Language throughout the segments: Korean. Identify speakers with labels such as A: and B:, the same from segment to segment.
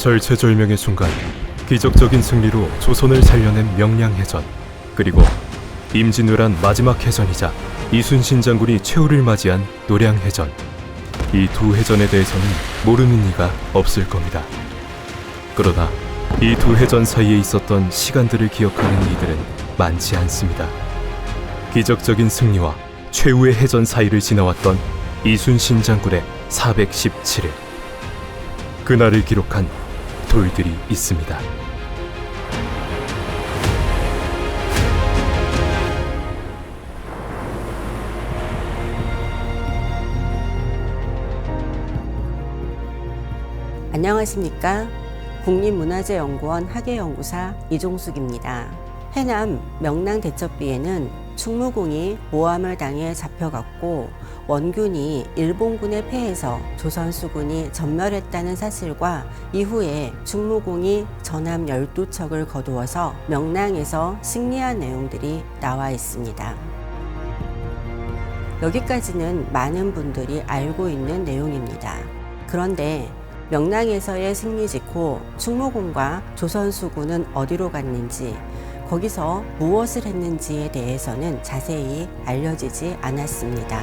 A: 절체절명의 순간 기적적인 승리로 조선을 살려낸 명량해전, 그리고 임진왜란 마지막 해전이자 이순신 장군이 최후를 맞이한 노량해전, 이 두 해전에 대해서는 모르는 이가 없을 겁니다. 그러나 이 두 해전 사이에 있었던 시간들을 기억하는 이들은 많지 않습니다. 기적적인 승리와 최후의 해전 사이를 지나왔던 이순신 장군의 417일, 그날을 기록한 돌들이 있습니다.
B: 안녕하십니까? 국립문화재연구원 학예연구사 이종숙입니다. 해남 명랑대첩비에는 충무공이 모함을 당해 잡혀갔고 원균이 일본군에 패해서 조선수군이 전멸했다는 사실과 이후에 충무공이 전함 12척을 거두어서 명랑에서 승리한 내용들이 나와 있습니다. 여기까지는 많은 분들이 알고 있는 내용입니다. 그런데 명랑에서의 승리 직후 충무공과 조선수군은 어디로 갔는지, 거기서 무엇을 했는지에 대해서는 자세히 알려지지 않았습니다.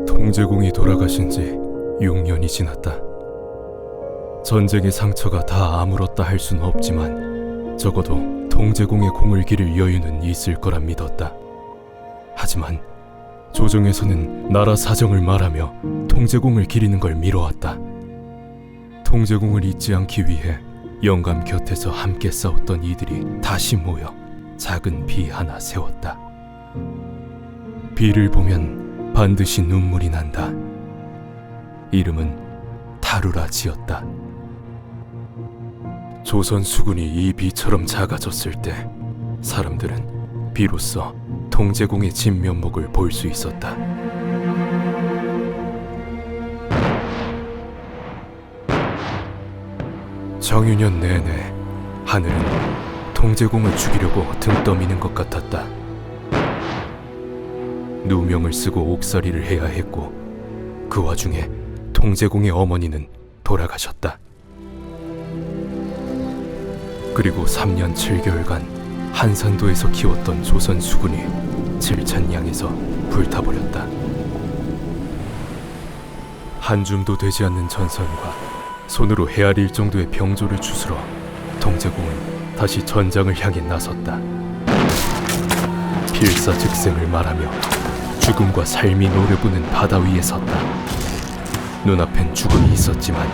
A: 통제공이 돌아가신 지 6년이 지났다. 전쟁의 상처가 다 아물었다 할 수는 없지만 적어도 통제공의 공을 기릴 여유는 있을 거라 믿었다. 하지만 조정에서는 나라 사정을 말하며 통제공을 기리는 걸 미뤄왔다. 통제공을 잊지 않기 위해 영감 곁에서 함께 싸웠던 이들이 다시 모여 작은 비 하나 세웠다. 비를 보면 반드시 눈물이 난다. 이름은 타루라 지었다. 조선 수군이 이 비처럼 작아졌을 때 사람들은 비로소 통제공의 진면목을 볼 수 있었다. 정유년 내내 하늘은 통제공을 죽이려고 등 떠미는 것 같았다. 누명을 쓰고 옥살이를 해야 했고 그 와중에 통제공의 어머니는 돌아가셨다. 그리고 3년 7개월간 한산도에서 키웠던 조선 수군이 칠찬양에서 불타버렸다. 한 줌도 되지 않는 전선과 손으로 헤아릴 정도의 병조를 추스러 통제공은 다시 전장을 향해 나섰다. 필사즉생을 말하며 죽음과 삶이 노려보는 바다 위에 섰다. 눈앞엔 죽음이 있었지만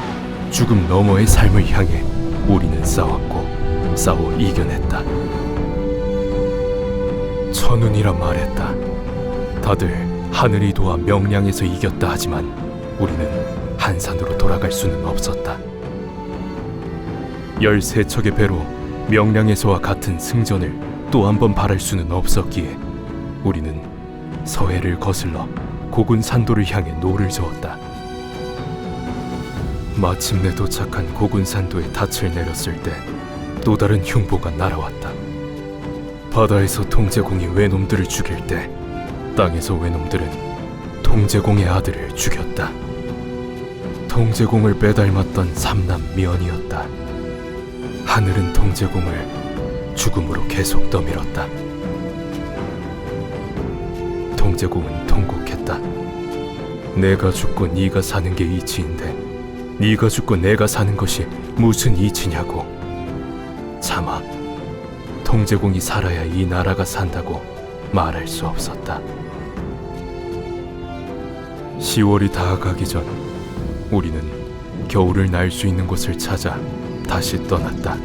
A: 죽음 너머의 삶을 향해 우리는 싸웠고 싸워 이겨냈다. 천운이라 말했다. 다들 하늘이 도와 명량에서 이겼다 하지만 우리는 한산으로 돌아갈 수는 없었다. 13척의 배로 명량에서와 같은 승전을 또 한 번 바랄 수는 없었기에 우리는 서해를 거슬러 고군산도를 향해 노를 저었다. 마침내 도착한 고군산도에 닻을 내렸을 때 또 다른 흉보가 날아왔다. 바다에서 통제공이 외놈들을 죽일 때 땅에서 외놈들은 통제공의 아들을 죽였다. 통제공을 빼닮았던 삼남미연이었다. 하늘은 통제공을 죽음으로 계속 떠밀었다. 통제공은 통곡했다. 내가 죽고 네가 사는 게 이치인데 네가 죽고 내가 사는 것이 무슨 이치냐고. 차마 통제공이 살아야 이 나라가 산다고 말할 수 없었다. 10월이 다가가기 전 우리는 겨울을 날 수 있는 곳을 찾아 다시 떠났다.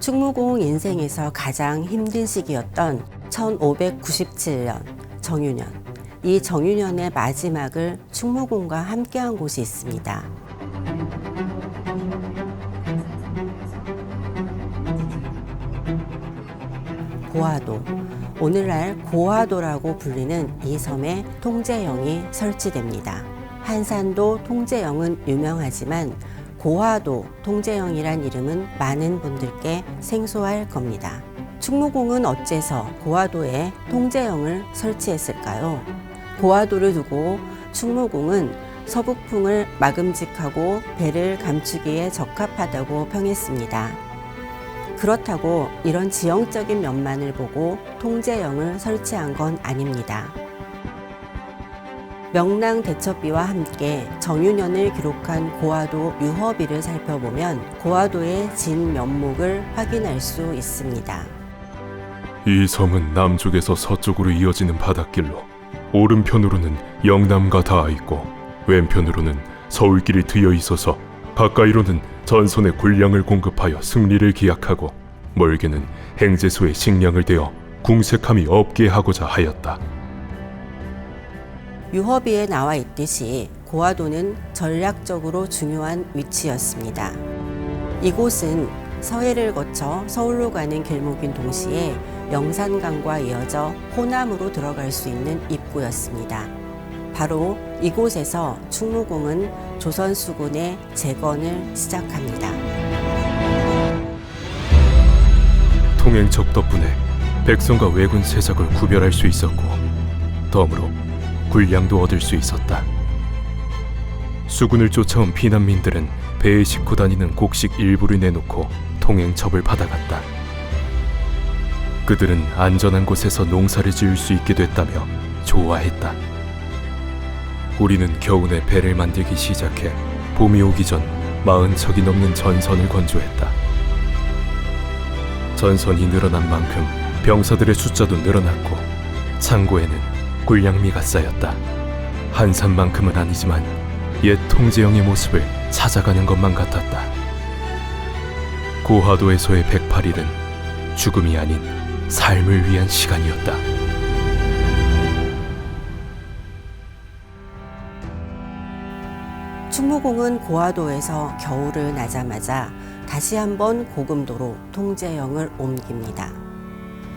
B: 충무공 인생에서 가장 힘든 시기였던 1597년 정유년. 이 정유년의 마지막을 충무공과 함께한 곳이 있습니다. 고화도, 오늘날 고화도라고 불리는 이 섬에 통제영이 설치됩니다. 한산도 통제영은 유명하지만 고화도 통제형이란 이름은 많은 분들께 생소할 겁니다. 충무공은 어째서 고화도에 통제형을 설치했을까요? 고화도를 두고 충무공은 서북풍을 막음직하고 배를 감추기에 적합하다고 평했습니다. 그렇다고 이런 지형적인 면만을 보고 통제형을 설치한 건 아닙니다. 명랑 대첩비와 함께 정유년을 기록한 고화도 유허비를 살펴보면 고화도의 진면목을 확인할 수 있습니다.
A: 이 섬은 남쪽에서 서쪽으로 이어지는 바닷길로 오른편으로는 영남과 닿아 있고 왼편으로는 서울길이 트여 있어서 가까이로는 전선의 군량을 공급하여 승리를 기약하고 멀게는 행제소의 식량을 대어 궁색함이 없게 하고자 하였다.
B: 유허비에 나와 있듯이 고화도는 전략적으로 중요한 위치였습니다. 이곳은 서해를 거쳐 서울로 가는 길목인 동시에 영산강과 이어져 호남으로 들어갈 수 있는 입구였습니다. 바로 이곳에서 충무공은 조선 수군의 재건을 시작합니다.
A: 통행척 덕분에 백성과 왜군 세작을 구별할 수 있었고 덤으로 군량도 얻을 수 있었다. 수군을 쫓아온 피난민들은 배에 싣고 다니는 곡식 일부를 내놓고 통행첩을 받아갔다. 그들은 안전한 곳에서 농사를 지을 수 있게 됐다며 좋아했다. 우리는 겨우내 배를 만들기 시작해 봄이 오기 전 40척이 넘는 전선을 건조했다. 전선이 늘어난 만큼 병사들의 숫자도 늘어났고 창고에는 군량미가 쌓였다. 한산만큼은 아니지만 옛 통제형의 모습을 찾아가는 것만 같았다. 고화도에서의 108일은 죽음이 아닌 삶을 위한 시간이었다.
B: 충무공은 고화도에서 겨울을 나자마자 다시 한번 고금도로 통제형을 옮깁니다.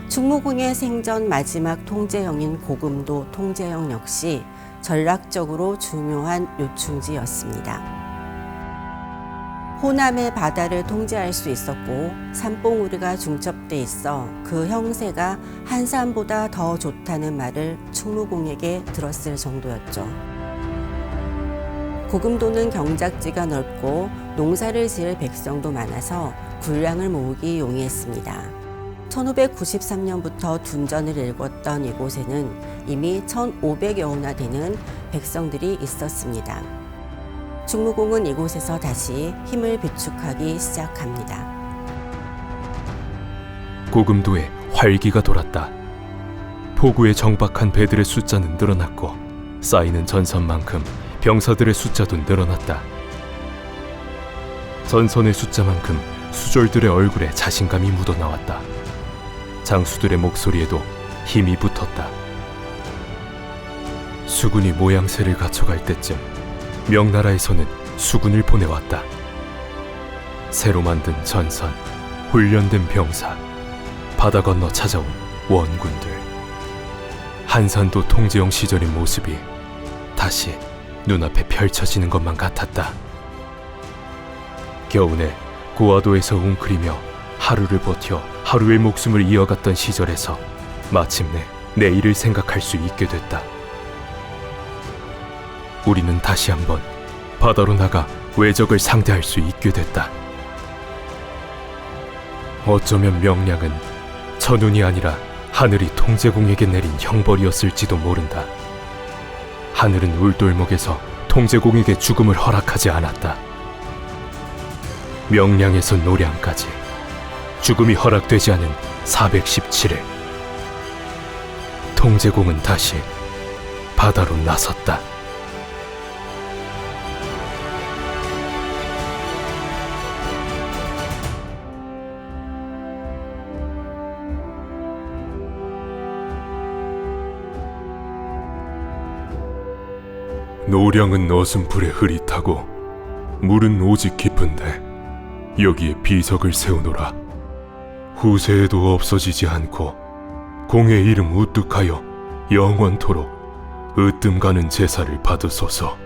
B: 충무공의 생전 마지막 통제형인 고금도 통제형 역시 전략적으로 중요한 요충지였습니다. 호남의 바다를 통제할 수 있었고 산봉우리가 중첩돼 있어 그 형세가 한산보다 더 좋다는 말을 충무공에게 들었을 정도였죠. 고금도는 경작지가 넓고 농사를 지을 백성도 많아서 군량을 모으기 용이했습니다. 1593년부터 둔전을 일궜던 이곳에는 이미 1500여호나 되는 백성들이 있었습니다. 충무공은 이곳에서 다시 힘을 비축하기 시작합니다.
A: 고금도에 활기가 돌았다. 포구에 정박한 배들의 숫자는 늘어났고 쌓이는 전선만큼 병사들의 숫자도 늘어났다. 전선의 숫자만큼 수졸들의 얼굴에 자신감이 묻어나왔다. 장수들의 목소리에도 힘이 붙었다. 수군이 모양새를 갖춰갈 때쯤 명나라에서는 수군을 보내왔다. 새로 만든 전선, 훈련된 병사, 바다 건너 찾아온 원군들. 한산도 통제형 시절의 모습이 다시 눈앞에 펼쳐지는 것만 같았다. 겨우내 고화도에서 웅크리며 하루를 버텨 하루의 목숨을 이어갔던 시절에서 마침내 내일을 생각할 수 있게 됐다. 우리는 다시 한번 바다로 나가 외적을 상대할 수 있게 됐다. 어쩌면 명량은 천운이 아니라 하늘이 통제공에게 내린 형벌이었을지도 모른다. 하늘은 울돌목에서 통제공에게 죽음을 허락하지 않았다. 명량에서 노량까지 죽음이 허락되지 않은 417일 통제공은 다시 바다로 나섰다. 노량은 어슴풀에 흐릿하고 물은 오직 깊은데 여기에 비석을 세우노라. 후세에도 없어지지 않고 공의 이름 우뚝하여 영원토록 으뜸 가는 제사를 받으소서.